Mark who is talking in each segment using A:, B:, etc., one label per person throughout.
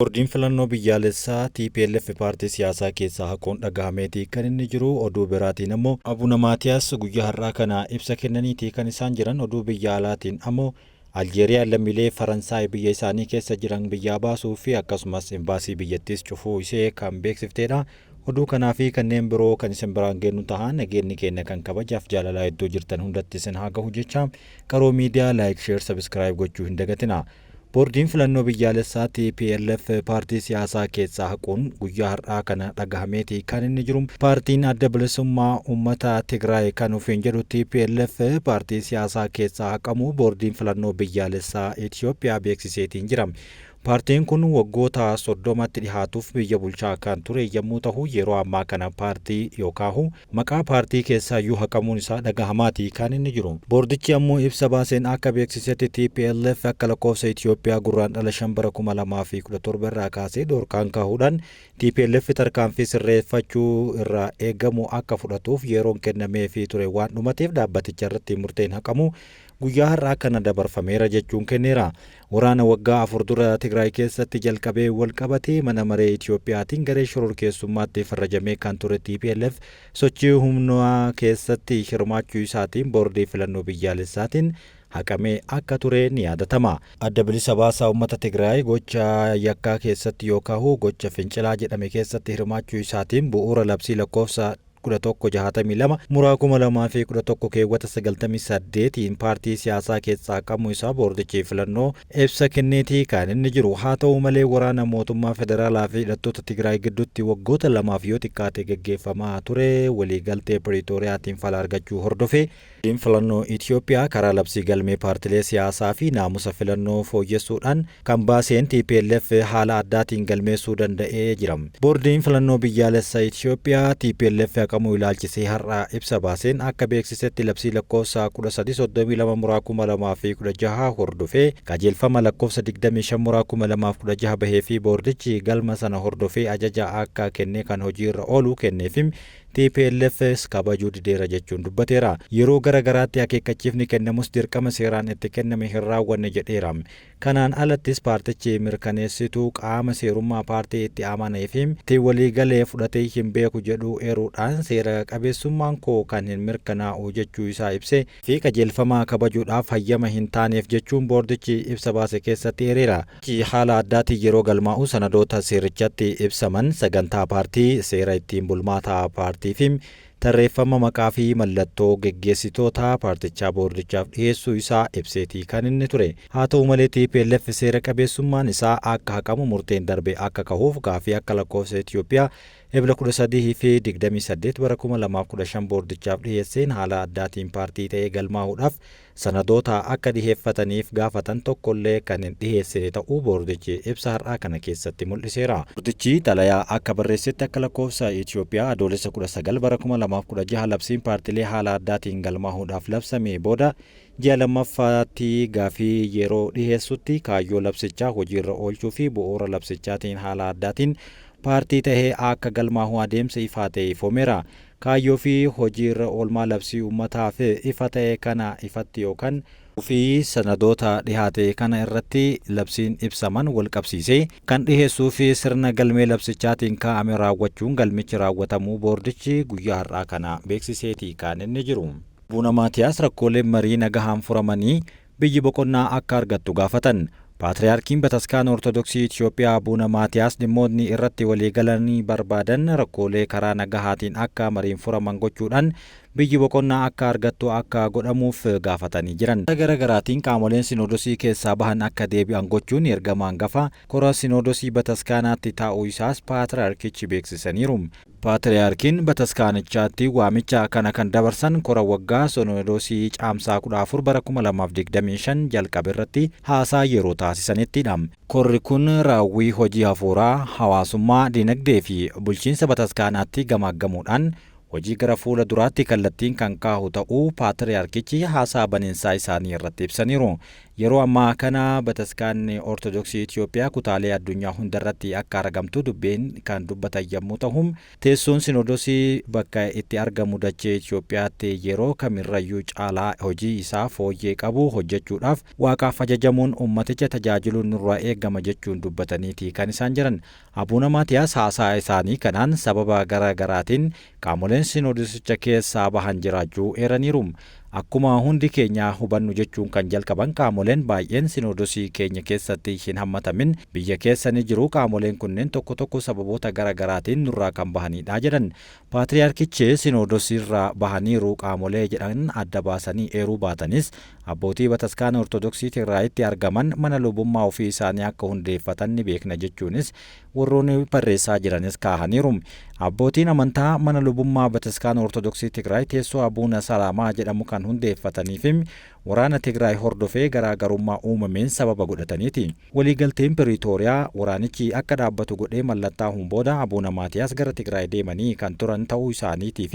A: Boordiin filannoo biyyaalessaa TPLF paartii siyaasaa keessaa haquun dhagahameeti kan inni jiru. Oduu biraatiin ammoo Abuna Maatiyaas guyyaa har'aa kana ibsa kennaniiti kan isaan jiran. Oduu biyya alaatiin ammoo Aljeeriyaan lammiilee Faransaay biyya isaanii keessa jiran biyyaa baasuu fi akkasumas embaasii biyyattiis cufuu ishee kan beeksifteedha. Oduu kanaa fi kanneen biroo kan isin biraan geenyu tahan nageenyi keenya kan kabajaaf jaalalaa iddoo jirtan hundatti isin haa gahu jecha karoo miidiyaa laayik sheer sabiskiraayib gochuu hin dagatina. Boordiin filannoo biyyaalessaa TPLF paartii siyaasaa keessaa haquun guyyaa har'aa kana dhagahameeti kan inni jiru. Paartiin adda bilisummaa uummata Tigraay kan ofiin jedhu TPLF paartii siyaasaa keessaa haqamu boordiin filannoo biyyaalessaa Itoophiyaa beeksiseetiin jira. Paartiin kun waggoota 30tti dhihaatuuf biyya bulchaa kan ture yommuu ta'u yeroo ammaa kana paartii yookaan maqaa paartii keessaa iyyuu haqamuun isaa dhagahamaati kan inni jiru. Boordichi ammoo ibsa baaseen akka beeksisetti TPLF akka lakkoofsa Itoophiyaa gurraandhala 2017 irraa kaasee dhorkaan kaa'uudhaan TPLF tarkaanfii sirreeffachuu irraa eegamu akka fudhatuuf yeroon kennameefii ture waan dhumateef dhaabbaticha irratti murteen haqamu guyyaa har'aa kana dabarfameera jechuun kenneera. Waraana waggaa 4 dura Tigraay keessatti jalqabee wal qabatee mana maree Itoophiyaatiin garee shororkeessummaatti farrajamee kan ture TPLF sochii humnaa keessatti hirmaachuu isaatiin boordii filannoo biyyaalessaatiin haqamee akka ture ni yaadatama. Adda bilisa baasaa uummata Tigraay gocha yakkaa keessatti yookaan gocha fincilaa jedhame keessatti hirmaachuu isaatiin bu'uura labsii lakkoofsa 1162 muraa 2011 keewwata 98 paartii siyaasaa keessaa haqamuu isaa boordichi filannoo ibsa kenneetii kan inni jiru. Haa ta'u malee waraana mootummaa federaalaa fi hidhattoota Tigraay gidduutti waggoota lamaaf yoo xiqqaate gaggeeffamaa ture waliigaltee Piriitooriyaatiin fala argachuu hordofee boordiin filannoo Itoophiyaa karaa labsii galmee paartilee siyaasaa fi naamusa filannoo fooyyessuudhaan kan baaseen TPLF haala addaatiin galmeessuu danda'ee jira. Boordiin filannoo biyyaalessaa Itoophiyaa TPLF haqamuu ilaalchisee har'aa ibsa baaseen akka beeksisetti labsii lakkoofsa 1332 muraa 2016 hordofee qajeelfama lakkoofsa 25 muraa 2016 bahee fi boordichi galma sana hordofee ajaja akka kennee kan hojiirra oolu kenneefim TPLFs kabajuu dideera jechuun dubbateera. Yeroo garagaraatti akeekkachiifni kennamus dirqama seeraan itti kenname hin raawwanne jedheera. Kanaan alattis paartichi mirkaneessituu qaama seerummaa paartii itti amanee fi itti waliigalee fudhatee hin beeku jedhu eeruudhaan seera qabeessummaan koo kan hin mirkanaa'u jechuu isaa ibse fi qajeelfama kabajuudhaaf hayyama hin taaneef jechuun boordichi ibsa baase keessatti eereera. Haala addaatiin yeroo galmaa'u sanadoota seerichatti ibsaman sagantaa paartii seera ittiin bulmaataa paartii fi tarreeffama maqaa fi mallattoo geggeessitoota paartichaa boordichaaf dhiyeessuu isaa ibseetii kan inni ture. Haa ta'u malee TPLF seera qabeessummaan isaa akka haqamu murteen darbe akka kahuuf gaafii akka lakkoofsa Itoophiyaa Ebla 13 fi 28 bara 2015 boordichaaf dhiyeesseen haala addaatiin paartii ta'ee galmaa'uudhaaf sanadoota akka dhiheeffataniif gaafatan tokkollee kan hin dhiheessine ta'uu boordichi ibsa har'aa kana keessatti mul'iseera. Boordichi xalayaa akka barreessetti akka lakkoofsa Itoophiyaa adoolessa 19 bara 2016 labsiin paartilee haala addaatiin galmaa'uudhaaf labsame booda ji'a lammaffaatti gaafii yeroo dhiheessutti kaayyoo labsichaa hojiirra oolchuu fi bu'uura labsichaatiin haala addaatiin paartii tahee akka galmaa'u adeemsa ifaa ta'e ifomeera. Kaayyoo fi hojiirra oolmaa labsii uummataaf ifa ta'e kana ifatti yookaan fi sanadoota dhihaate kana irratti labsiin ibsaman wal qabsiisee kan dhiheessuu fi sirna galmee labsichaatiin kaa'ame raawwachuun galmichi raawwatamuu boordichi guyyaa har'aa kana beeksiseetii kan inni jiru. Abuna Maatiyaas rakkoolee marii nagahaan furamanii biyyi boqonnaa akka argattu gaafatan. Paatriyaarkiin Bataskaana Ortodoksii Itoophiyaa Abuna Maatiyaas dhimmoonni irratti waliigalanii barbaadan rakkoolee karaa nagahaatiin akka mariin furaman gochuudhaan biyyi boqonnaa akka argattu akka godhamuuf gaafatanii jiran. Garaagaraatiin qaamoleen sinoodosii keessaa bahan akka deebi'an gochuun ergama hangafa kora sinoodosii Bataskaanaatti taa'uu isaas paatriyaarkichi beeksisaniiru. Paatriyaarkiin Bataskaanichaatti waamicha kana kan dabarsan kora waggaa sinoodosii caamsaa 14 bara 2025 jalqabe irratti haasaa yeroo taasisanittidha. Korri kun raawwii hojii hafuuraa, hawaasummaa, dinagdee fi bulchiinsa Bataskaanaatti gamaaggamuudhaan hojii gara fuula duraatti kallattiin kan kaahu ta'uu paatriyaarkichi haasaa baneensaa isaanii irratti ibsaniiru. Yeroo ammaa kana Bataskaanni Ortodoksii Itoophiyaa kutaalee addunyaa hundarratti akka argamtu dubbiin kan dubbatan yommuu ta'u, teessoon Sinoodosii bakka itti argamu dachee Itoophiyaatti yeroo kamirrayyuu caalaa hojii isaa fooyyee qabu hojjechuudhaaf Waaqaaf ajajamuun ummaticha tajaajiluun nurraa eegama jechuun dubbataniiti kan isaan jiran. Abuuna Maatiyaas haasaa isaanii kanaan sababa garaa garaatiin qaamoleen Sinoodosicha keessaa bahan jiraachuu eeraniiru. Akkuma hundi keenya hubannu jechuun kan jalqaban qaamoleen baay'een Sinoodosii keenya keessatti hin hammatamin biyya keessa ni jiru. Qaamoleen kunneen tokko tokko sababoota garaa garaatiin nurraa kan bahanidha jedhan. Paatriyaarkichi Sinoodosiirraa bahaniiru qaamolee jedhan adda baasanii eeruu baatanis abbootii Bataskaana Ortodoksii Tigraayitti argaman mana lubummaa ofii isaanii akka hundeeffatan ni beekna jechuunis warroonni barreessaa jiranis kaahaniiru. Abbootiin amantaa mana lubummaa Bataskaana Ortodoksii Tigraay teessoo Abuuna Salaamaa jedhamu kan hundeeffataniif waraana Tigraay hordofee garaagarummaa uumameen sababa godhataniiti. Waliigalteen Piriitooriyaa waraanichi akka dhaabbatu godhee mallattaa'uun booda Abuuna Maatiyaas gara Tigraay deemanii kan turan ta'uu isaaniitiif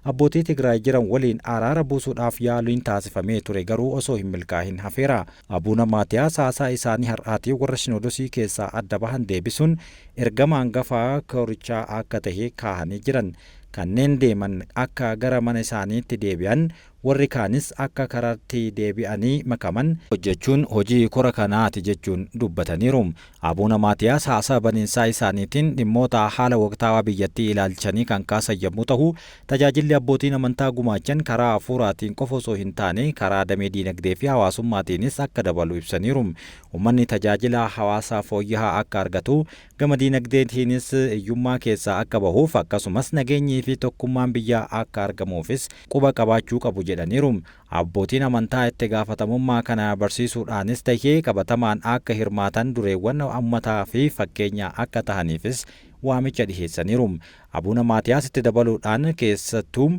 A: abbootii Tigraay jiran waliin araara buusuudhaaf yaaliin taasifamee ture garuu osoo hin milkaa'in hafeera. Abuuna Maatiyaas haasaa isaanii har'aatii warra Sinoodosii keessaa adda bahan deebisuun ergama hangafaa korichaa akka ta'e kaahanii jiran. Kanneen deeman akka gara mana isaaniitti deebi'an, warri kaanis akka karaatti deebi'anii makaman hojjechuun hojii kora kanaati jechuun dubbataniiru. Abuuna Maatiyaas haasaa baniinsaa isaaniitiin dhimmoota haala waqtaawaa biyyattii ilaalchanii kan kaasan yommuu ta'u, tajaajilli abbootiin amantaa gumaachan karaa hafuuraatiin qofa osoo hin taane karaa damee diinagdee fi hawaasummaatiinis akka dabalu ibsaniiru. Uummanni tajaajila hawaasaa fooyya'aa akka argatu, gama diinagdeetiinis hiyyummaa keessaa akka bahuuf akkasumas nageenyii fi tokkummaan biyyaa akka argamuufis quba qabaachuu qabu jedhaniiru. Abbootiin amantaa itti gaafatamummaa kana barsiisuudhaanis tahee qabatamaan akka hirmaatan dureewwan uummataa fi fakkeenya akka tahaniifis waamicha dhiheessaniiru. Abuuna Maatiyaas itti dabaluudhaan keessattuu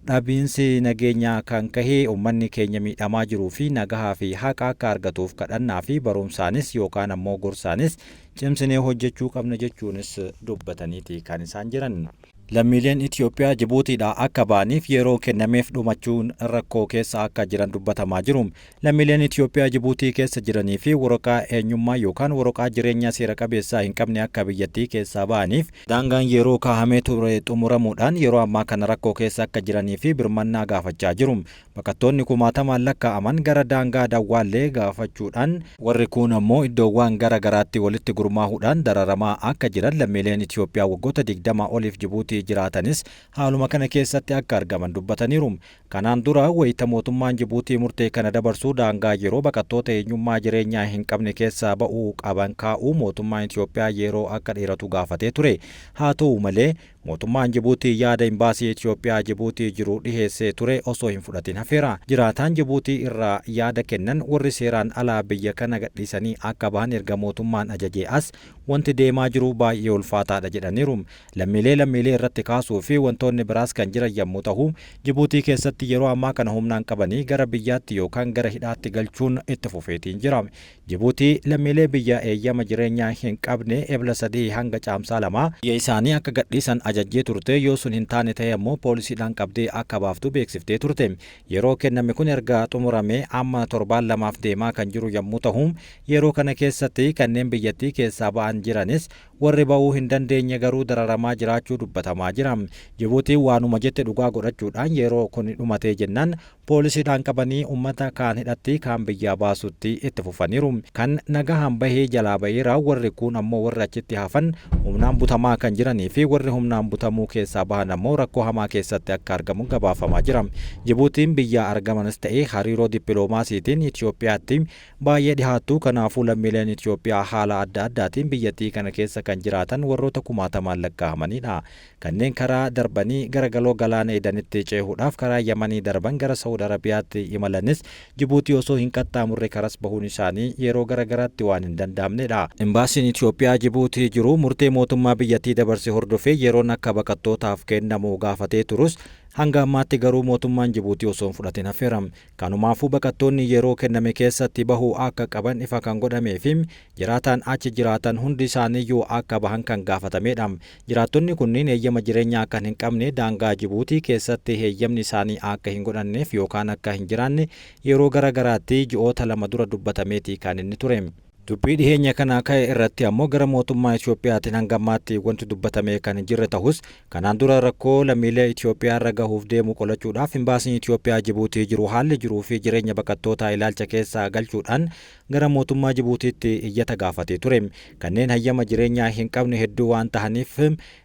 A: dhabiinsi nageenyaa kan kahee uummanni keenya miidhamaa jiruu fi nagahaa fi haqa akka argatuuf kadhannaa fi barumsaanis yookaan ammoo gorsaanis cimsinee hojjechuu qabna jechuunis dubbataniiti kan isaan jiran. Lammiileen Itoophiyaa Jibuutiidhaa akka ba'aniif yeroo kennameef dhumachuun rakkoo keessa akka jiran dubbatamaa jiru. Lammiileen Itoophiyaa Jibuutii keessa jiranii fi waraqaa eenyummaa yookaan waraqaa jireenyaa seera qabeessaa hin qabne akka biyyattii keessaa ba'aniif daangaan yeroo kaahamee ture xumuramuudhaan yeroo ammaa kana rakkoo keessa akka jiranii fi birmannaa gaafachaa jiru. Baqattoonni kumaatamaan lakkaa'aman gara daangaa Dawwaallee gaafachuudhaan warri kun ammoo iddoowwan gara garaatti walitti gurmaahuudhaan dararamaa akka jiran lammiileen Itoophiyaa waggoota 20 oliif Jibuutii jiraatanis haaluma kana keessatti akka argaman dubbataniiru. Kanaan dura wayita mootummaan Jibuutii murtee kana dabarsuu daangaa yeroo baqattoota eenyummaa jireenyaa hin qabne keessaa ba'uu qaban kaa'uu mootummaan Itoophiyaa yeroo akka dheeratu gaafatee ture. Haa ta'u malee mootummaan Jibuutii yaada imbaasii Itoophiyaa Jibuutii jiru dhiheessee ture osoo hin fudhatin hafeera. Jiraataan Jibuutii irraa yaada kennan warri seeraan alaa biyya kana gadhiisanii akka bahan erga mootummaan ajajee as wanti deemaa jiru baay'ee ulfaataadha jedhaniiru. Lammiilee irratti kaasuu fi wantoonni biraas kan jiran yommuu ta'u, Jibuutii keessatti yeroo ammaa kana humnaan qabanii gara biyyaatti yookaan gara hidhaatti galchuun itti fufeetiin jira. Jibuutii lammiilee biyya eeyyama jireenyaa hin qabne ebla 3 hanga caamsaa 2 biyya isaanii akka gadhiisan ajajjee turte. Yoo sun hin taane ta'e ammoo poolisiidhaan qabdee akka baaftu beeksiftee turte. Yeroo kenname kun erga xumuramee amma 7 deemaa kan jiru yommuu ta'u, yeroo kana keessatti kanneen biyyattii keessaa ba'an jiranis warri ba'uu hin dandeenye garuu dararamaa jiraachuu dubbatamaa jira. Jibuutiin waanuma jette dhugaa godhachuudhaan yeroo kun dhumatee jennaan poolisiidhaan qabanii uummata kaan hidhatti kaan biyyaa baasutti itti fufaniiru. Kan nagahaan bahee jalaa baheera. Warri kun ammoo warri achitti hafan humnaan butamaa kan jiranii fi warri humnaan butamuu keessaa bahan ammoo rakkoo hamaa keessatti akka argamu gabaafamaa jira. Jibuutiin biyya argamanis ta'ee hariiroo dippiloomaasiitiin Itoophiyaatti baay'ee dhihaattu. Kanaafuu lammiileen Itoophiyaa haala adda addaatiin biyyattii kana keessa kan jiraatan warroota kumaatamaan lakkaa'amanidha. Kanneen karaa darbanii gara galoo galaana Edanitti ceehuudhaaf karaa Yamanii darban gara Saudi Arabiyaatti imalanis Jibuutii osoo hin qaxxaamurre karas bahuun isaanii yeroo garagaraatti waan hin danda'amnedha. Imbaasiin Itoophiyaa Jibuutii jiru murtee mootummaa biyyattii dabarse hordofee yeroon akka baqattootaaf kennamu gaafatee turus hanga ammaatti garuu mootummaan Jibuutii osoo hin fudhatin hafeera. Kanumaafuu baqattoonni yeroo kenname keessatti bahuu akka qaban ifa kan godhamee fi jiraataan achi jiraatan hundi isaaniiyyuu akka bahan kan gaafatamedha. Jiraattonni kunniin heeyyama jireenyaa kan hin qabne daangaa Jibuutii keessatti heeyyamni isaanii akka hin godhanneef yookaan akka hin jiraanne yeroo garaagaraatti ji'oota 2 dura dubbatameeti kan inni ture. Dubbii dhiheenya kana ka'e irratti ammoo gara mootummaa Itoophiyaatiin hanga ammaatti wanti dubbatame kan hin jirre ta'us kanaan dura rakkoo lammiilee Itoophiyaa irra gahuuf deemu qolachuudhaaf imbaasiin Itoophiyaa Jibuutii jiru haalli jiruu fi jireenya baqattootaa ilaalcha keessa galchuudhaan gara mootummaa Jibuutiitti iyyata gaafatee ture. Kanneen hayyama jireenyaa hin qabne hedduu waan tahaniif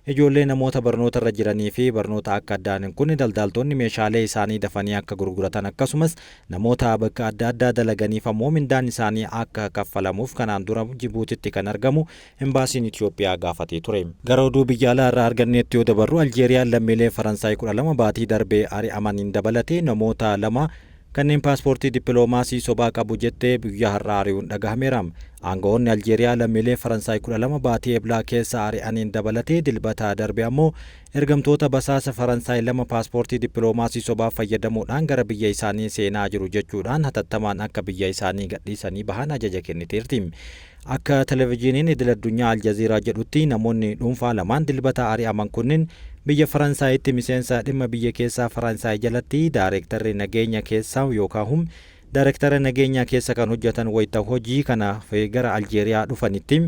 A: ijoollee namoota barnoota irra jiranii fi barnoota akka addaan hin kunne daldaltoonni meeshaalee isaanii dafanii akka gurguratan akkasumas namoota bakka adda addaa dalaganiif ammoo mindaan isaanii akka kaffalamuuf kanaan dura Jibuutitti kan argamu imbaasiin Itoophiyaa gaafatee ture. Gara oduu biyya alaa irraa arganneetti yoo dabarru Aljeeriyaan lammiilee Faransaay 12 baatii darbee ari'amaniin dabalatee namoota 2 kanneen paaspoortii dippiloomaasii sobaa qabu jettee biyya har'aa ari'uun dhagahameera. Aangawoonni Aljeeriyaa lammiilee Faransaay 12 baatii eblaa keessa ari'aniin dabalatee dilbata darbe ammoo ergamtoota basaasa Faransaay 2 paaspoortii dippiloomaasii sobaa fayyadamuudhaan gara biyya isaanii seenaa jiru jechuudhaan hatattamaan akka biyya isaanii gadhiisanii bahan ajaja kenniteerti. Akka televezyiiniin idil-addunyaa Aljaziiraa jedhutti namoonni dhuunfaa lamaan dilbata ari'aman kunniin biyya Faransaayitti miseensa dhimma biyya keessaa Faransaay jalatti daayireektarri nageenya keessaa yookaan daayireektara nageenya keessa kan hojjetan wayita hojii kanaaf gara Aljeeriyaa dhufanitti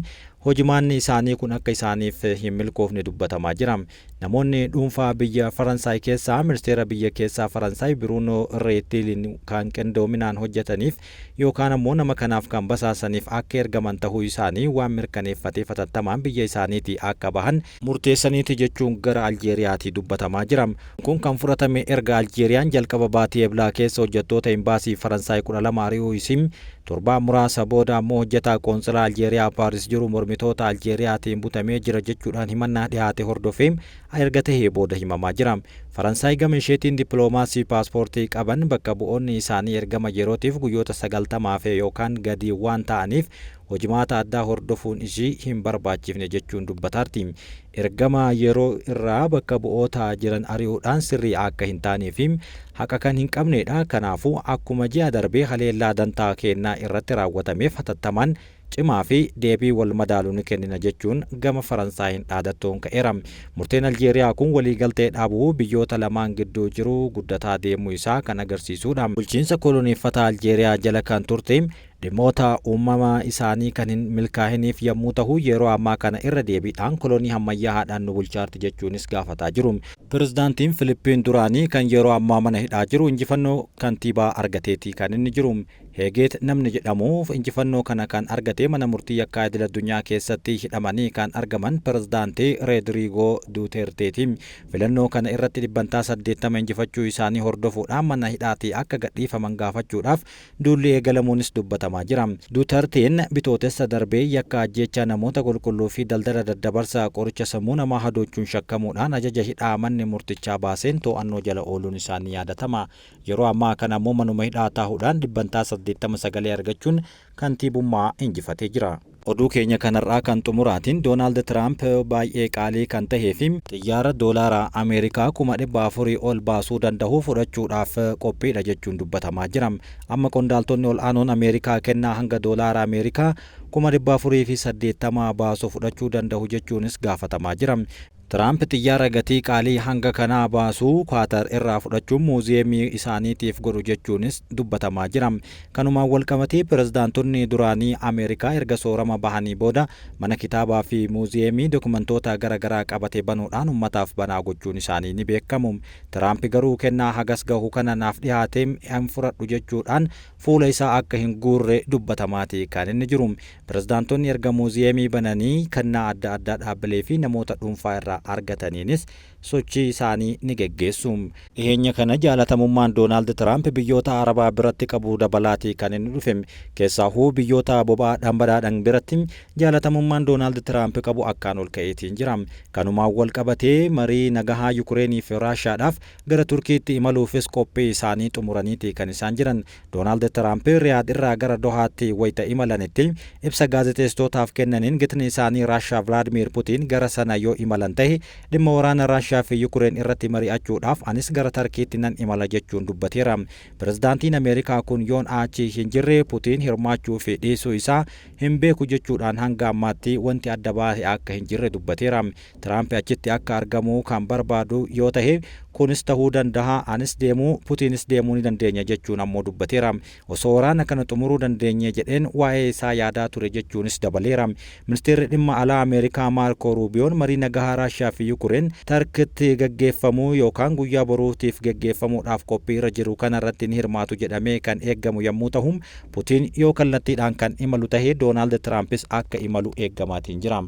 A: hojimaanni isaanii kun akka isaaniif hin milkoofne dubbatamaa jira. Namoonni dhuunfaa biyya Faransaay keessaa ministeera biyya keessaa Faransaay Biruunoo Reetiliin kan qindoominaan hojjetaniif yookaan ammoo nama kanaaf kan basaasaniif akka ergaman tahuu isaanii waan mirkaneeffateef hatattamaan biyya isaaniitii akka bahan murteessaniiti jechuun gara Aljeeriyaatti dubbatamaa jira. Kun kan fudhatame erga Aljeeriyaan jalqaba baatii eblaa keessa hojjettoota imbaasii Faransaay 12 ari'uu isin torbaan muraasa booda ammoo hojjetaa qoonsilaa Aljeeriyaa Paaris jiru mormitoota Aljeeriyaatiin butamee jira jechuudhaan himannaa dhiyaate hordofee erga tahee booda himamaa jira. Faransaay gama isheetiin dippiloomaasii paaspoortii qaban bakka bu'oonni isaanii ergama yerootiif guyyoota 90 yookaan gadi waan ta'aniif hojimaata addaa hordofuun ishii hin barbaachifne jechuun dubbataarti. Ergama yeroo irraa bakka bu'oota jiran ari'uudhaan sirrii akka hin taaneef haqa kan hin qabnedha. Kanaafuu akkuma ji'a darbee haleellaa dantaa kennaa irratti raawwatameef hatattamaan cimaa fi deebii wal madaaluu ni kennina jechuun gama Faransaayeen dhaadattoon ka'eera. Murteen Aljeeriyaa kun waliigaltee dhaabuu biyyoota lamaan gidduu jiru guddataa deemuu isaa kan agarsiisudha. Bulchiinsa koloneeffataa Aljeeriyaa jala kan turte dhimmoota uumamaa isaanii kan hin milkaa'iniif yommuu ta'u yeroo ammaa kana irra deebiidhaan kolonii ammayyaa'aadhaan nu bulchaarti jechuunis gaafataa jiru. Pirezidaantiin Filiippiin duraanii kan yeroo ammaa mana hidhaa jiru injifannoo kantiibaa argateeti kan inni jiru. Heegeet namni jedhamu injifannoo kana kan argate mana murtii yakkaa idil-addunyaa keessatti hidhamanii kan argaman pirezidaantii Rodrigo Duterteeti. Filannoo kana irratti dhibbantaa 80 injifachuu isaanii hordofuudhaan mana hidhaatii akka gadhiifaman gaafachuudhaaf duulli eegalamuunis dubbatamaa jira. Duterteen bitootessa darbee yakka ajjeechaa namoota qulqulluu fi daldala daddabarsa qoricha sammuu namaa hadoochuun shakkamuudhaan ajaja hidhaa manni murtichaa baaseen to'annoo jala ooluun isaanii yaadatama. Yeroo ammaa kana ammoo manuma hidhaa taa'uudhaan dhibbantaa 89 argachuun kantiibummaa injifatee jira. Oduu keenya kanarraa kan xumuraatiin Doonaald Tiraamp baay'ee qaalii kan tahee fi xiyyaara doolaaraa Ameerikaa 400 ol baasuu danda'u fudhachuudhaaf qophiidha jechuun dubbatamaa jira. Amma qondaaltonni ol aanoon Ameerikaa kennaa hanga doolaara Ameerikaa 480 baasuu fudhachuu danda'u jechuunis gaafatamaa jira. Tiraamp xiyyaara gatii qaalii hanga kanaa baasuu Kwaatar irraa fudhachuun muuziyeemii isaaniitiif godhu jechuunis dubbatamaa jira. Kanumaan walqabatee pirezidaantonni duraanii Ameerikaa erga soorama bahanii booda mana kitaabaa fi muuziyeemii dokumentoota garaagaraa qabate banuudhaan ummataaf banaa gochuun isaanii ni beekamu. Tiraamp garuu kennaa hagas gahu kana naaf dhiyaatee hin fudhadhu jechuudhaan fuula isaa akka hin guurre dubbatamaati kan inni jiru. Pirezidaantonni erga muuziyeemii bananii kennaa adda addaa dhaabbilee fi namoota dhuunfaa irraa argataniinis sochii isaanii ni geggeessu. Dhiheenya kana jaalatamummaan Doonaald Tiraamp biyyoota Arabaa biratti qabu dabalaati kan inni dhufe. Keessaahuu biyyoota boba'aa dhambadaadhaan biratti jaalatamummaan Doonaald Tiraamp qabu akkaan ol ka'eetiin jira. Kanumaan wal qabatee marii nagahaa Yukireenii fi Raashaadhaaf gara Turkiitti imaluufis qophii isaanii xumuraniiti kan isaan jiran. Doonaald Tiraamp Riyaad irraa gara Dohaatti wayita imalanitti ibsa gaazexeessitootaaf kennaniin gitni isaanii Raashaa Vladimir Putiin gara sana yoo imalan ta'e ta'e dhimma waraana Raashiyaa fi Yukureen irratti mari'achuudhaaf anis gara Tarkiitti nan imala jechuun dubbateera. Pirezidaantiin Ameerikaa kun yoon achi hin jirre Putiin hirmaachuu fi dhiisuu isaa hin beeku jechuudhaan hanga ammaatti wanti adda baase akka hin jirre dubbateera. Tiraamp achitti akka argamu kan barbaadu yoo ta'e kunis ta'uu danda'a, anis deemuu Putiinis deemuu ni dandeenya jechuun ammoo dubbateera. Osoo waraana kana xumuruu dandeenye jedheen waa'ee isaa yaadaa ture jechuunis dabaleera. Ministeerri dhimma alaa Ameerikaa Maarko Ruubiyoon marii nagahaa Raashiyaa fi Yukureen Tarkiitti gaggeeffamuu yookaan guyyaa boruutiif gaggeeffamuudhaaf qophii irra jiru kanarratti ni hirmaatu jedhamee kan eeggamu yommuu ta'u, Putiin yoo kallattiidhaan kan imalu ta'e Doonaald Tiraampis akka imalu eeggamaatiin jira.